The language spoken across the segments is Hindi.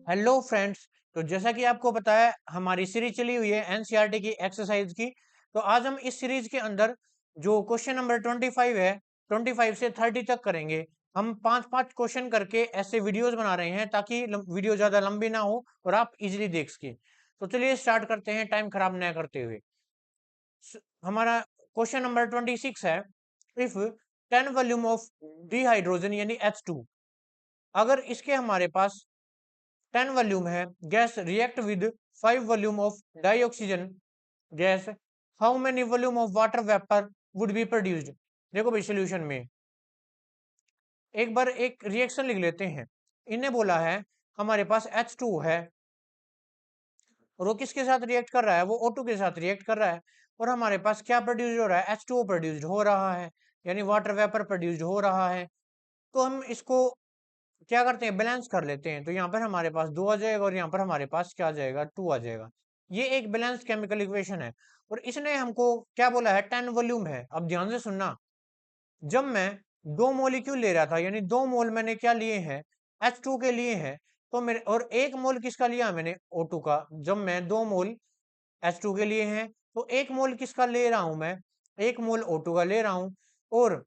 Hello friends. तो जैसा कि आपको पता है हमारी सीरीज चली हुई है एनसीईआरटी की एक्सरसाइज की। तो आज हम इस सीरीज के अंदर जो क्वेश्चन नंबर 25 है, 25 से 30 तक करेंगे। हम पांच पांच क्वेश्चन करके ऐसे वीडियोस बना रहे हैं ताकि वीडियो ज्यादा लंबी ना हो और आप इजीली देख सके। तो चलिए स्टार्ट करते हैं टाइम खराब न करते हुए। हमारा क्वेश्चन नंबर 26 है, इफ 10 वॉल्यूम ऑफ डिहाइड्रोजन यानी H2, अगर इसके हमारे पास 10 वॉल्यूम है, gas react with 5 volume of dioxygen gas, how many volume of water vapour would be produced. देखो भाई सोल्यूशन में एक बार एक रिएक्शन लिख लेते हैं। इन्हें बोला है हमारे पास H2 है और वो किसके साथ रिएक्ट कर रहा है, वो O2 के साथ रिएक्ट कर रहा है। और हमारे पास क्या प्रोड्यूस हो रहा है, H2O प्रोड्यूस्ड हो रहा है, यानी वाटर वेपर प्रोड्यूस्ड हो रहा है। तो हम इसको क्या करते हैं, बैलेंस कर लेते हैं। तो यहाँ पर हमारे पास 2 आ जाएगा और यहाँ पर हमारे पास क्या आ जाएगा, 2 आ जाएगा। ये एक बैलेंस केमिकल इक्वेशन है। और इसने हमको क्या बोला है, 10 वॉल्यूम है। अब ध्यान से सुनना, जब मैं 2 मॉलिक्यूल ले रहा था, यानी 2 मोल मैंने क्या लिए हैं, H2 के लिए हैं। तो मेरे और 1 मोल किसका लिया मैंने, O2 का। जब मैं 2 मोल H2 के लिए हैं तो 1 मोल किसका ले रहा हूं मैं, 1 मोल O2 का ले रहा हूं। और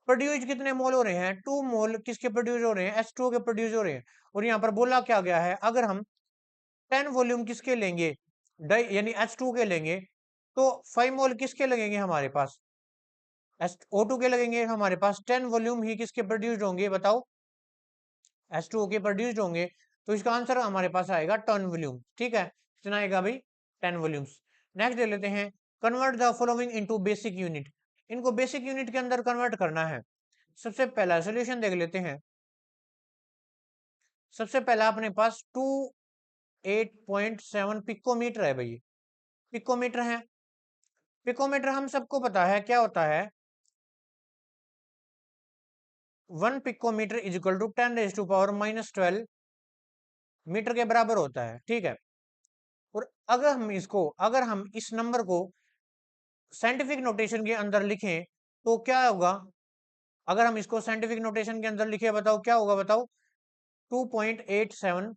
प्रोड्यूस कितने मोल हो रहे हैं, 2 मोल किसके प्रोड्यूस हो रहे हैं, H2O के प्रोड्यूस हो रहे हैं। और यहाँ पर बोला क्या गया है, अगर हम 10 वॉल्यूम किसके लेंगे, डाई यानी H2 के लेंगे, तो 5 मोल किसके लगेंगे हमारे पास, O2 के लगेंगे। हमारे पास 10 वॉल्यूम ही किसके प्रोड्यूस्ड होंगे बताओ, H2O के प्रोड्यूस्ड होंगे। तो इसका आंसर हमारे पास आएगा 10 वॉल्यूम। ठीक है, कितना आएगा भाई, 10 वॉल्यूम्स। नेक्स्ट दे लेते हैं, convert the following into basic unit. इनको बेसिक यूनिट के अंदर कन्वर्ट करना है। सबसे पहला सोल्यूशन देख लेते हैं। सबसे पहला अपने पास 28.7 पिकोमीटर है भाई, पिकोमीटर है। पिकोमीटर हम सबको पता है क्या होता है, 1 picometre is equal to 10⁻⁻12 metre के बराबर होता है। ठीक है, और अगर हम इस नंबर को साइंटिफिक नोटेशन के अंदर लिखें तो क्या होगा, अगर हम इसको साइंटिफिक नोटेशन के अंदर लिखे, बताओ क्या होगा, बताओ 2.87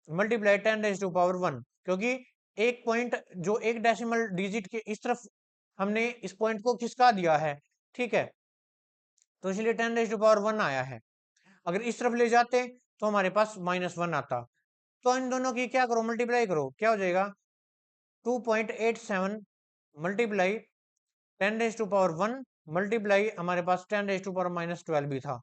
मल्टीप्लाई 10⁻⁻1। क्योंकि एक पॉइंट जो एक डेसिमल डिजिट के इस तरफ हमने इस पॉइंट को खिसका दिया है। ठीक है, तो इसलिए 10⁻1 आया है। अगर इस तरफ ले जाते तो हमारे पास -1 आता। तो इन दोनों की क्या करो, मल्टीप्लाई करो, क्या हो जाएगा, 2.87 मल्टीप्लाई 10⁻1 मल्टीप्लाई हमारे पास 10⁻⁻12 भी था,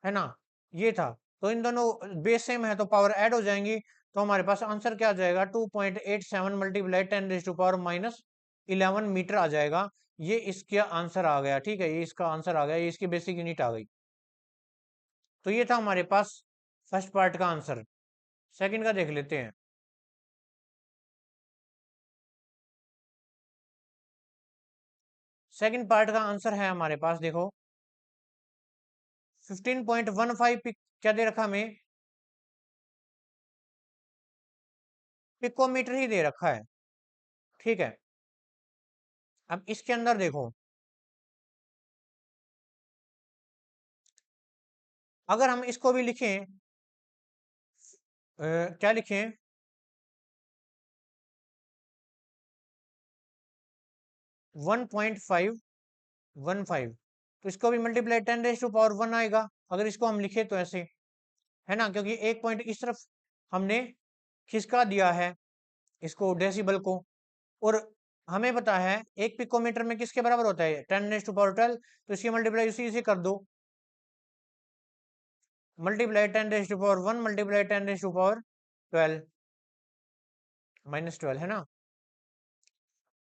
है ना, ये था। तो इन दोनों बेस सेम है तो पावर ऐड हो जाएंगी। तो हमारे पास आंसर क्या आ जाएगा, 2.87 मल्टीप्लाई 10⁻⁻11 मीटर आ जाएगा। ये इसका आंसर आ गया। ठीक है, ये इसका आंसर आ गया, ये इसकी बेसिक यूनिट आ गई। तो ये था हमारे पास फर्स्ट पार्ट का आंसर। सेकंड का देख लेते हैं। सेकंड पार्ट का आंसर है हमारे पास, देखो 15.15 क्या दे रखा हमें, पिकोमीटर ही दे रखा है। ठीक है, अब इसके अंदर देखो, अगर हम इसको भी लिखें, क्या लिखें, 1.515। तो इसको भी मल्टीप्लाई 10⁻1 आएगा अगर इसको हम लिखे तो ऐसे, है ना, क्योंकि एक पॉइंट इस तरफ हमने खिसका दिया है इसको, डेसिबल को। और हमें पता है एक पिकोमीटर में किसके बराबर होता है, 10⁻12। तो इसकी मल्टीप्लाई उसी से कर दो, मल्टीप्लाई 10⁻1 मल्टीप्लाई 10⁻12 -12, है ना।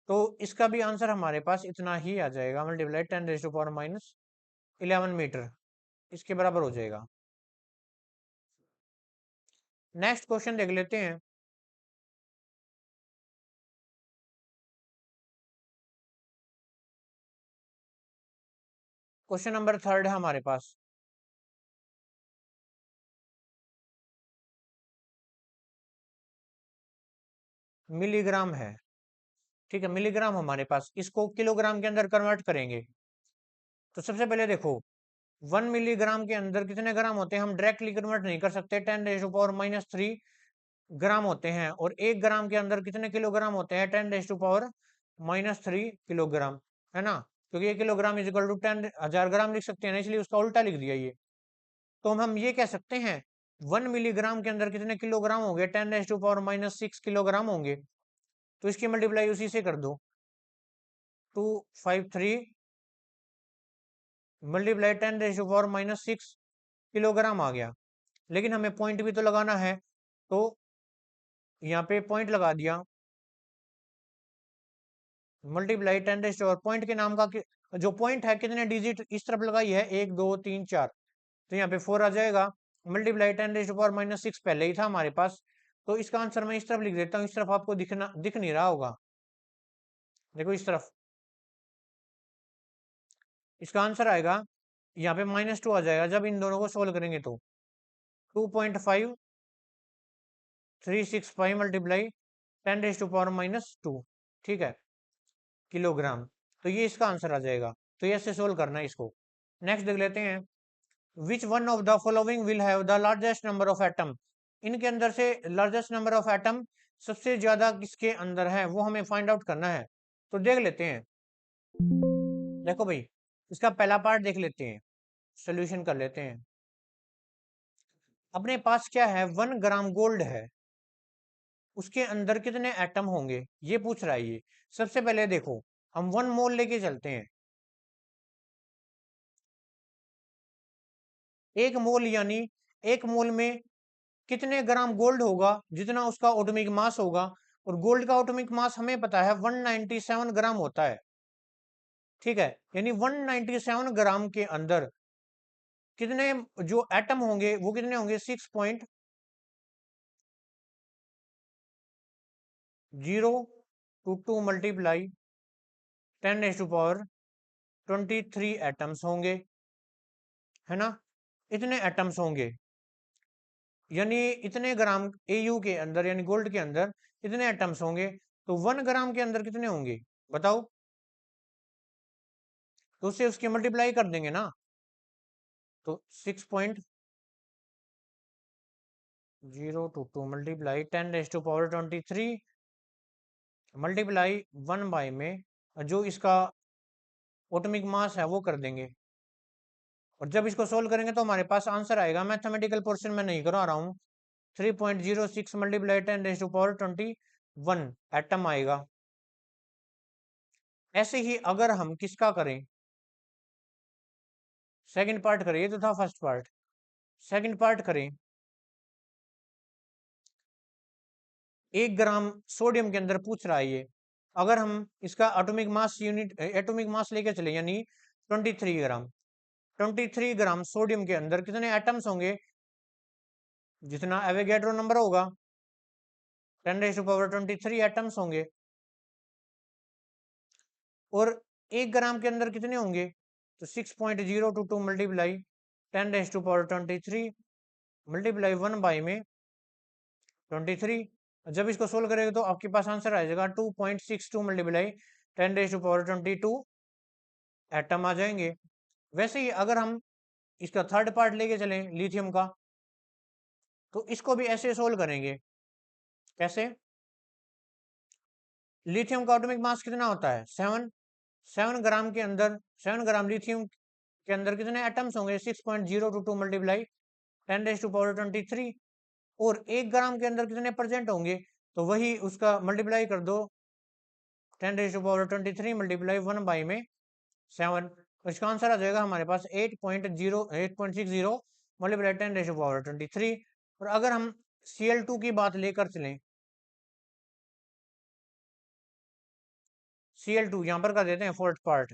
तो इसका भी आंसर हमारे पास इतना ही आ जाएगा, मल्टीप्लाई 10⁻⁻11 मीटर, इसके बराबर हो जाएगा। नेक्स्ट क्वेश्चन देख लेते हैं। क्वेश्चन नंबर 3 है हमारे पास, मिलीग्राम है। ठीक है, मिलीग्राम हमारे पास, इसको किलोग्राम के अंदर कन्वर्ट करेंगे। तो सबसे पहले देखो, 1 मिलीग्राम के अंदर कितने ग्राम होते हैं हम डायरेक्टली कन्वर्ट नहीं कर सकते, 10⁻³ ग्राम होते हैं। और 1 ग्राम के अंदर कितने किलोग्राम होते हैं, 10⁻³ किलोग्राम, है ना, क्योंकि 1 किलोग्राम इज इक्वल टू 10,000 ग्राम लिख सकते हैं ना, इसलिए उसका उल्टा लिख दिया ये। तो हम ये कह सकते हैं 1 मिलीग्राम के अंदर कितने किलोग्राम होंगे, 10⁻⁶ किलोग्राम होंगे। तो इसकी मल्टीप्लाई उसी से कर दो, 253 मल्टीप्लाई 10⁻⁻6 किलोग्राम आ गया। लेकिन हमें पॉइंट भी तो लगाना है, तो यहाँ पे पॉइंट लगा दिया, मल्टीप्लाई 10 और पॉइंट के नाम का जो पॉइंट है कितने डिजिट इस तरफ लगाई है, 1 2 3 4, तो यहाँ पे 4 आ जाएगा। मल्टीप्लाई 10⁻⁻6 पहले ही था हमारे पास, तो इसका आंसर मैं इस तरफ लिख देता हूँ, इस तरफ आपको दिख नहीं रहा होगा, देखो इस तरफ इसका आंसर आएगा, यहाँ पे -2 आ जाएगा जब इन दोनों को सोल्व करेंगे तो 2.5365 मल्टीप्लाई 10⁻⁻2, ठीक है, किलोग्राम। तो ये इसका आंसर आ जाएगा। तो ये ऐसे सोल्व करना है इसको। नेक्स्ट देख लेते हैं, which one of the following will have the largest number of atom, इनके अंदर से लार्जेस्ट नंबर ऑफ एटम सबसे ज्यादा किसके अंदर है वो हमें फाइंड आउट करना है। तो देख लेते हैं, देखो भाई इसका पहला पार्ट देख लेते हैं, सोल्यूशन कर लेते हैं। अपने पास क्या है, 1 ग्राम गोल्ड है, उसके अंदर कितने एटम होंगे ये पूछ रहा है ये। सबसे पहले देखो हम 1 मोल लेके चलते हैं, 1 मोल यानी 1 मोल में कितने ग्राम गोल्ड होगा, जितना उसका एटॉमिक मास होगा। और गोल्ड का एटॉमिक मास हमें पता है 197 ग्राम होता है, ठीक है, यानी 197 ग्राम के अंदर कितने जो एटम होंगे वो कितने होंगे, 6.022 मल्टीप्लाई 10⁻23 एटम्स होंगे, है ना, इतने एटम्स होंगे, यानी इतने ग्राम एयू के अंदर यानी गोल्ड के अंदर इतने एटम्स होंगे। तो 1 ग्राम के अंदर कितने होंगे बताओ, तो उससे उसकी मल्टीप्लाई कर देंगे ना, तो 6.022 मल्टीप्लाई 10⁻23 मल्टीप्लाई 1 बाय में जो इसका एटॉमिक मास है वो कर देंगे। और जब इसको सोल्व करेंगे तो हमारे पास आंसर आएगा, मैथमेटिकल पोर्शन में नहीं करा रहा हूँ, 3.06 मल्टीप्लाई 10⁻21 एटम आएगा। ऐसे ही अगर हम किसका करें, सेकंड पार्ट करें, ये तो था फर्स्ट पार्ट, सेकंड पार्ट करें, 1 ग्राम सोडियम के अंदर पूछ रहा है ये, अगर हम इसका atomic mass unit atomic mass लेके चले यानी 23 ग्राम, 23 ग्राम सोडियम के अंदर कितने एटम्स होंगे, जितना एवोगैड्रो नंबर होगा 10⁻23 एटम्स होंगे। और 1 ग्राम के अंदर कितने होंगे, तो 6.022 मल्टीप्लाई 10⁻23 मल्टीप्लाई 1 बाई में 23। जब इसको सोल्व करेंगे तो आपके पास आंसर आ जाएगा 2.62 मल्टीप्लाई 10⁻22 एटम आ जाएंगे। वैसे ही अगर हम इसका थर्ड पार्ट लेके चलें लिथियम का, तो इसको भी ऐसे सोल्व करेंगे, कैसे, लिथियम का एटॉमिक मास कितना होता है 7 ग्राम के अंदर 7 ग्राम लिथियम के अंदर कितने एटम्स होंगे, 6.022 मल्टीप्लाई 10⁻23। और 1 ग्राम के अंदर कितने प्रेजेंट होंगे, तो वही उसका मल्टीप्लाई कर दो 10⁻23 मल्टीप्लाई 1 बाई में 7, इसका आंसर आ जाएगा हमारे पास 8.60 मल्टीप्लाई 10⁻23। और अगर हम Cl2 की बात लेकर चलें, Cl2 यहां पर कर देते हैं फोर्थ पार्ट,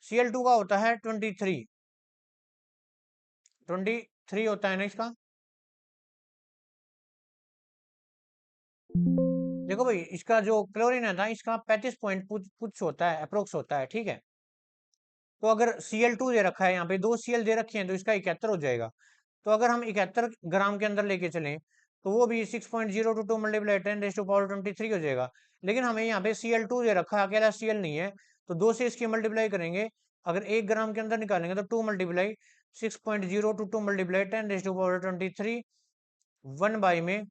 Cl2 का होता है 23 होता है ना इसका, देखो भाई इसका जो क्लोरीन है ना इसका 35 पॉइंट कुछ होता है, अप्रोक्स होता है, ठीक है। तो अगर Cl2 दे रखा है यहाँ पे 2 Cl दे रखे हैं तो इसका 71 हो जाएगा। तो अगर हम 71 ग्राम के अंदर लेके चलें तो वो भी 6.022 मल्टीप्लाई 10⁻23 हो जाएगा। लेकिन हमें यहाँ पे Cl2 दे रखा है, अकेला Cl नहीं है, तो 2 से इसकी मल्टीप्लाई करेंगे अगर 1 ग्राम के अंदर निकालेंगे तो 2 मल्टीप्लाई 6.0 टू 2 मल्टीप्लाई 10⁻23 1 बाई में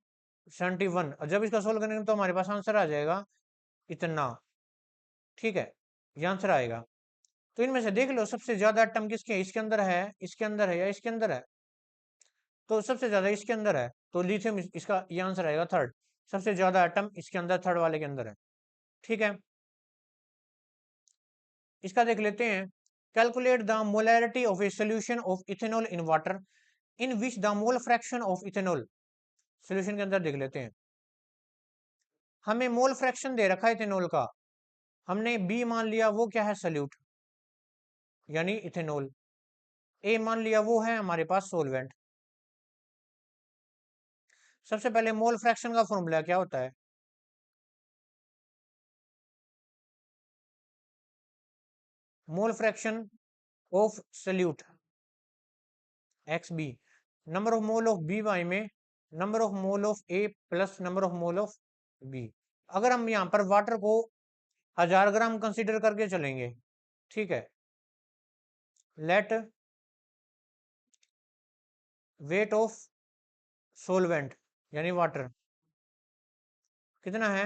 71। और जब इसका सोल्व करेंगे तो हमारे पास आंसर आ जाएगा इतना। ठीक है, ये आंसर आएगा। तो इनमें से देख लो सबसे ज्यादा एटम किसके, इसके अंदर है, इसके अंदर है, या इसके अंदर है? तो सबसे ज्यादा इसके अंदर है, तो लिथियम इसका ये आंसर आएगा थर्ड। सबसे ज्यादा एटम इसके अंदर, थर्ड वाले के अंदर है। ठीक है, इसका देख लेते हैं। Calculate the molarity of a solution of ethanol in water in which the mole fraction of ethanol. Solution के अंदर देख लेते हैं। हमें मोल फ्रैक्शन दे रखा है इथेनॉल का, हमने बी मान लिया वो क्या है, सल्यूट यानी इथेनॉल। ए मान लिया वो है हमारे पास सोलवेंट। सबसे पहले मोल फ्रैक्शन का फॉर्मूला क्या होता है? Mole fraction of solute x B, number of mole of B by में number of mole of A plus number of mole of B. अगर हम यहाँ पर वाटर को 1000 ग्राम कंसीडर करके चलेंगे, ठीक है, लेट वेट ऑफ सोलवेंट यानी वाटर कितना है,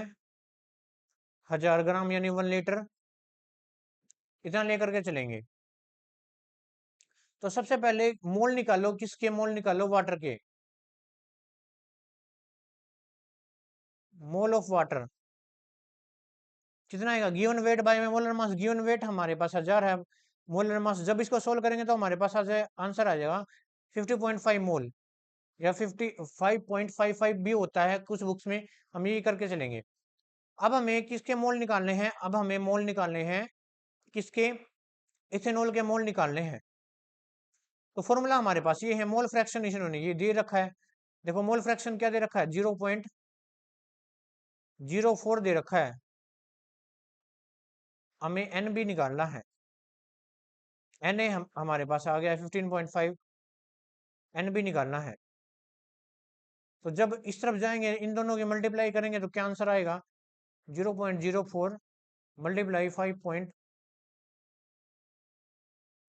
1000 ग्राम यानी 1 लीटर, इतना लेकर के चलेंगे। तो सबसे पहले मोल निकालो, किसके मोल निकालो, वाटर के। मोल ऑफ वाटर कितना आएगा, गिवन वेट बाय में मोलर मास। गिवन वेट हमारे पास 1000 है, मोलर मास जब इसको सोल्व करेंगे तो हमारे पास आंसर आ जाएगा 50.5 मोल, या 55.55 भी होता है कुछ बुक्स में, हम यही करके चलेंगे। अब हमें किसके मोल निकालने हैं, अब हमें मोल निकालने हैं किसके, इथेनॉल के मोल निकालने हैं। तो फॉर्मूला हमारे पास ये है, मोल फ्रैक्शन इन्होंने ये दे रखा है। देखो मोल फ्रैक्शन क्या दे रखा है, 0.04 दे रखा है, हमें एन बी निकालना है। एन ए हमारे पास आ गया है 15.5, एन बी निकालना है। तो जब इस तरफ जाएंगे इन दोनों की मल्टीप्लाई करेंगे तो क्या आंसर आएगा, 0.04 multiply 5 point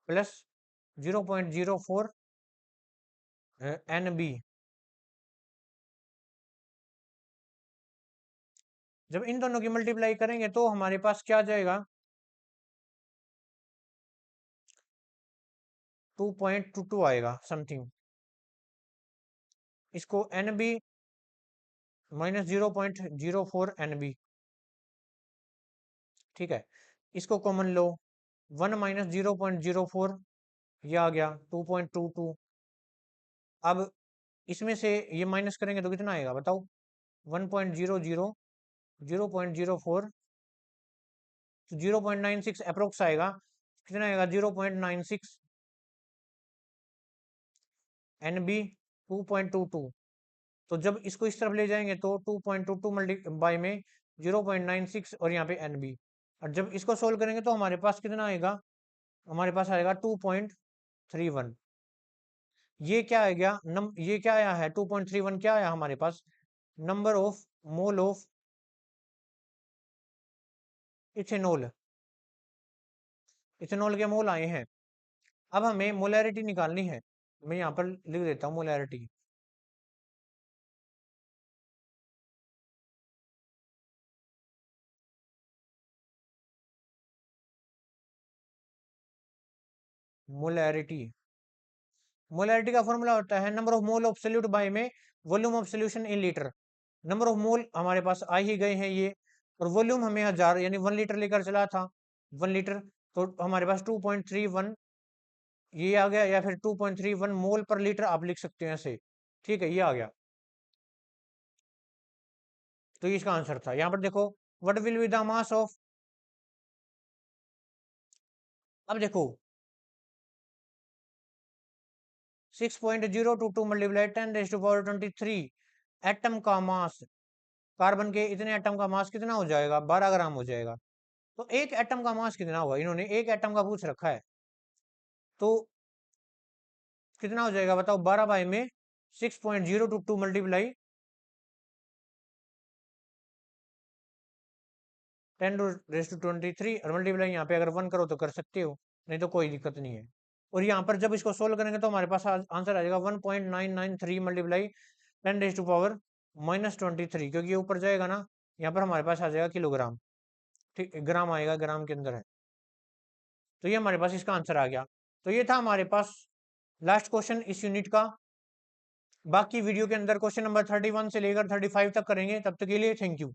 plus 0.04 N B. जब इन दोनों की मल्टीप्लाई करेंगे तो हमारे पास क्या आ जाएगा, 2.22 आएगा समथिंग। इसको N B minus 0.04 N B, ठीक है, इसको कॉमन लो, 1 माइनस 0.04, ये आ गया 2.22। अब इसमें से ये माइनस करेंगे तो कितना आएगा बताओ, 1.00, 0.04, तो 0.96 अप्रोक्स आएगा। कितना आएगा, 0.96 एन बी 2.22। तो जब इसको इस तरफ ले जाएंगे तो 2.22 मल्टी बाई में 0.96 और यहाँ पे एन बी। और जब इसको सोल्व करेंगे तो हमारे पास कितना आएगा, हमारे पास आएगा 2.31। ये क्या आ गया, ये क्या आया है, 2.31 क्या आया हमारे पास, number of mole of ethanol. Ethanol के मोल आए हैं। अब हमें मोलैरिटी निकालनी है, मैं यहाँ पर लिख देता हूँ मोलैरिटी। मोलैरिटी, मोलैरिटी का फॉर्मूला होता है number of mole of solute by में volume of solution in litre. Number of mole हमारे पास आ ही गए हैं ये, और वॉल्यूम हमें 1000 यानी 1 लीटर लेकर चला था, 1 लीटर। तो हमारे पास 2.31 ये आ गया, या फिर 2.31 मोल पर लीटर आप लिख सकते हैं ऐसे। ठीक है, ये आ गया। तो ये इसका आंसर था। यहाँ पर देखो, what will be the mass of, अब देखो 6.022 मल्टीप्लाई 10⁻23 एटम का मास, कार्बन के इतने एटम का मास कितना हो जाएगा, 12 ग्राम हो जाएगा। तो एक एटम का मास कितना हुआ, इन्होंने एक एटम का पूछ रखा है, तो कितना हो जाएगा बताओ, 12 बाई में 6.022 मल्टीप्लाई 10⁻23 और मल्टीप्लाई यहाँ पे अगर 1 करो तो कर सकते हो। नहीं तो कोई दिक्कत नहीं है। और यहाँ पर जब इसको सोल्व करेंगे तो हमारे पास आंसर आ जाएगा 1.993 मल्टीप्लाई 10⁻⁻23, क्योंकि ये ऊपर जाएगा ना, यहाँ पर हमारे पास आ जाएगा किलोग्राम, ठीक, ग्राम आएगा, ग्राम के अंदर है। तो ये हमारे पास इसका आंसर आ गया। तो ये था हमारे पास लास्ट क्वेश्चन इस यूनिट का। बाकी वीडियो के अंदर क्वेश्चन नंबर 31 से लेकर 35 तक करेंगे। तब तक के लिए थैंक यू।